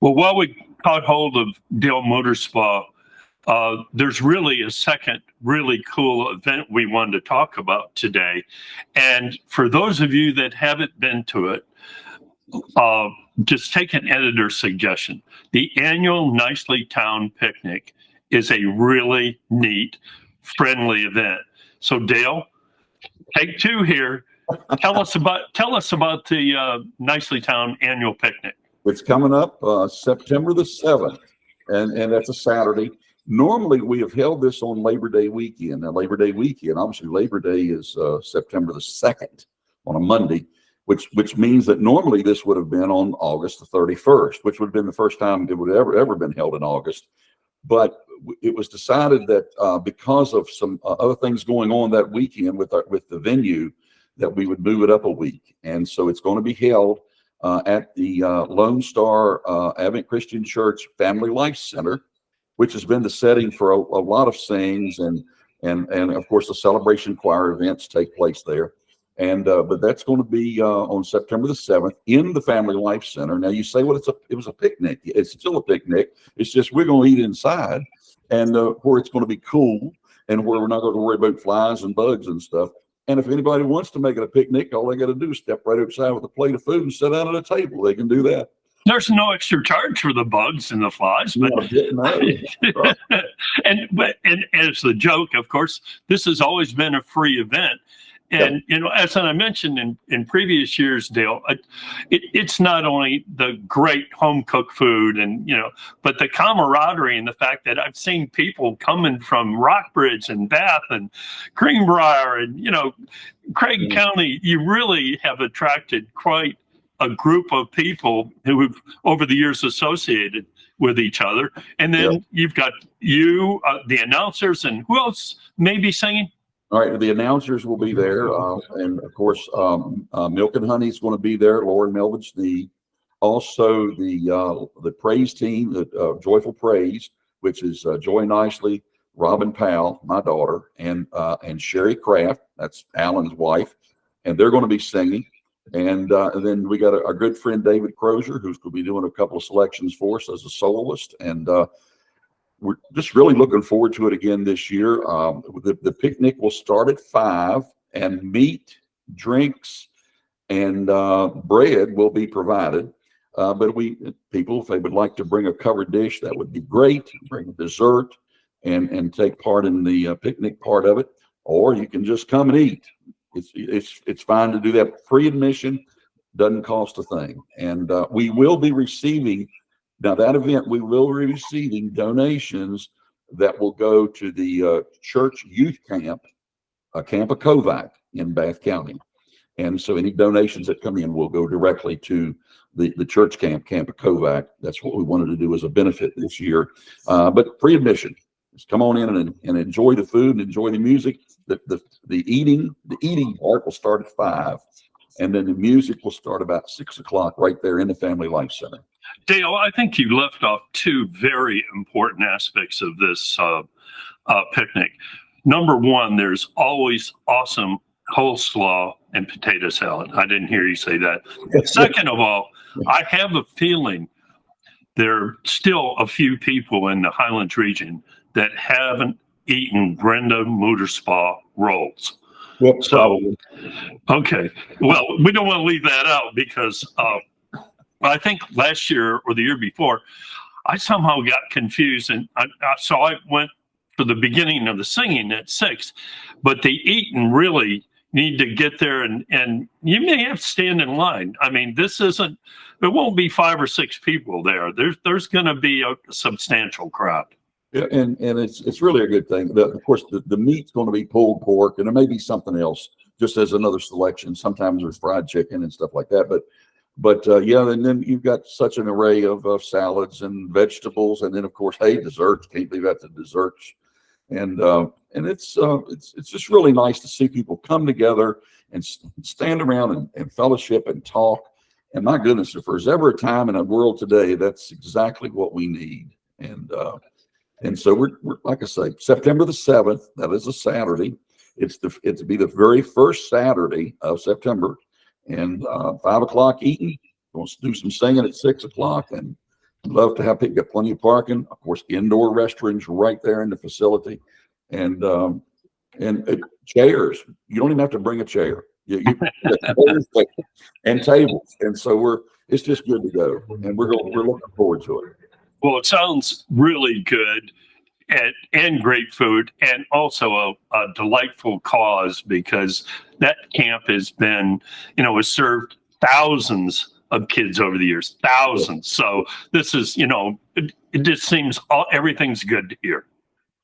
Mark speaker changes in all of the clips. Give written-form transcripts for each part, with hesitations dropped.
Speaker 1: Well, while we caught hold of Dale Muterspaugh, there's really a second really cool event we wanted to talk about today. And for those of you that haven't been to it, just take an editor's suggestion. The annual Nicelytown picnic is a really neat, friendly event. So Dale, take two here. Tell us about the Nicelytown annual picnic.
Speaker 2: It's coming up September the 7th, and that's a Saturday. Normally, we have held this on Labor Day weekend. Now, Labor Day weekend, obviously, Labor Day is September the 2nd on a Monday, which means that normally this would have been on August the 31st, which would have been the first time it would have ever been held in August. But it was decided that because of some other things going on that weekend with the venue, that we would move it up a week. And so it's going to be held at the Lone Star Advent Christian Church Family Life Center, which has been the setting for a lot of sings and of course the celebration choir events take place there. And but that's going to be on September the 7th in the Family Life Center. Now you say, well, it was a picnic. It's still a picnic. It's just we're going to eat inside, and where it's going to be cool, and where we're not going to worry about flies and bugs and stuff. And if anybody wants to make it a picnic, all they got to do is step right outside with a plate of food and sit down at a table. They can do that.
Speaker 1: There's no extra charge for the bugs and the flies, but and as the joke, of course, this has always been a free event. And, you know, as I mentioned in previous years, Dale, it's not only the great home cooked food and, you know, but the camaraderie and the fact that I've seen people coming from Rockbridge and Bath and Greenbrier and, you know, Craig County. You really have attracted quite a group of people who have over the years associated with each other. And then you've got the announcers, and who else may be singing?
Speaker 2: All right, the announcers will be there, and of course, Milk and Honey is going to be there. Lauren Melvin Sneed, also the praise team, the Joyful Praise, which is Joy Nicely, Robin Powell, my daughter, and Sherry Kraft, that's Alan's wife, and they're going to be singing. And then we got our good friend David Crosier, who's going to be doing a couple of selections for us as a soloist, and we're just really looking forward to it again this year. The picnic will start at 5, and meat, drinks, and bread will be provided. But people, if they would like to bring a covered dish, that would be great. Bring a dessert and take part in the picnic part of it, or you can just come and eat. It's fine to do that. Free admission, doesn't cost a thing, and we will be receiving. Now, that event, we will be receiving donations that will go to the church youth camp, Camp of Kovac in Bath County. And so any donations that come in will go directly to the church camp, Camp of Kovac. That's what we wanted to do as a benefit this year. But free admission. Just come on in and enjoy the food and enjoy the music. The eating part will start at 5. And then the music will start about 6 o'clock right there in the Family Life Center.
Speaker 1: Dale, I think you left off two very important aspects of this picnic. Number one, there's always awesome coleslaw and potato salad. I didn't hear you say that. Second of all, I have a feeling there are still a few people in the Highlands region that haven't eaten Brenda Muterspaugh rolls. Okay. Well, we don't want to leave that out because I think last year or the year before, I somehow got confused, and so I went for the beginning of the singing at 6. But the eating really need to get there, and you may have to stand in line. I mean, it won't be 5 or 6 people there. There's going to be a substantial crowd.
Speaker 2: Yeah, and it's really a good thing. Of course, the meat's going to be pulled pork, and there may be something else just as another selection. Sometimes there's fried chicken and stuff like that. But yeah, and then you've got such an array of salads and vegetables, and then of course, hey, desserts. Can't leave out the desserts. And it's just really nice to see people come together and stand around and fellowship and talk. And my goodness, if there's ever a time in the world today, that's exactly what we need. And so we're like I say, September the 7th. That is a Saturday. It's to be the very first Saturday of September, and 5 o'clock eating. We'll do some singing at 6 o'clock, and Love to have people get plenty of parking. Of course, indoor restrooms right there in the facility, and chairs. You don't even have to bring a chair. Chairs and tables, and so it's just good to go, and we're looking forward to it.
Speaker 1: Well, it sounds really good. And great food, and also a delightful cause, because that camp has been, has served thousands of kids over the years, thousands. So this is, it just seems everything's good here.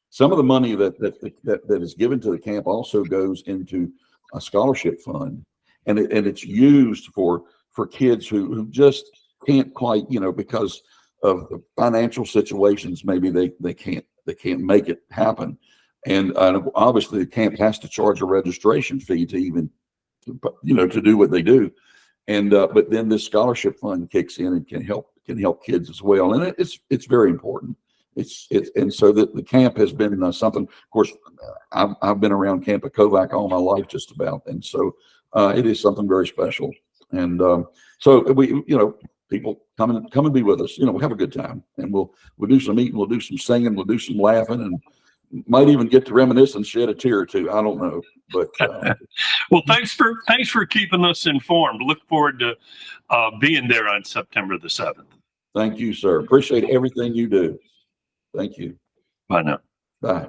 Speaker 2: Some of the money that is given to the camp also goes into a scholarship fund, and it's used for kids who just can't quite, because of the financial situations, maybe they can't make it happen. And obviously the camp has to charge a registration fee to even, to do what they do. And, but then this scholarship fund kicks in and can help kids as well. And it's very important. And so the camp has been something. Of course, I've been around Camp at Kovac all my life, just about. And so it is something very special. And so we, people come and be with us. We'll have a good time, and we'll do some eating, we'll do some singing, we'll do some laughing, and might even get to reminisce and shed a tear or two. I don't know, but
Speaker 1: well, thanks for keeping us informed. Look forward to being there on September the 7th.
Speaker 2: Thank you, sir. Appreciate everything you do. Thank you.
Speaker 1: Bye now.
Speaker 2: Bye.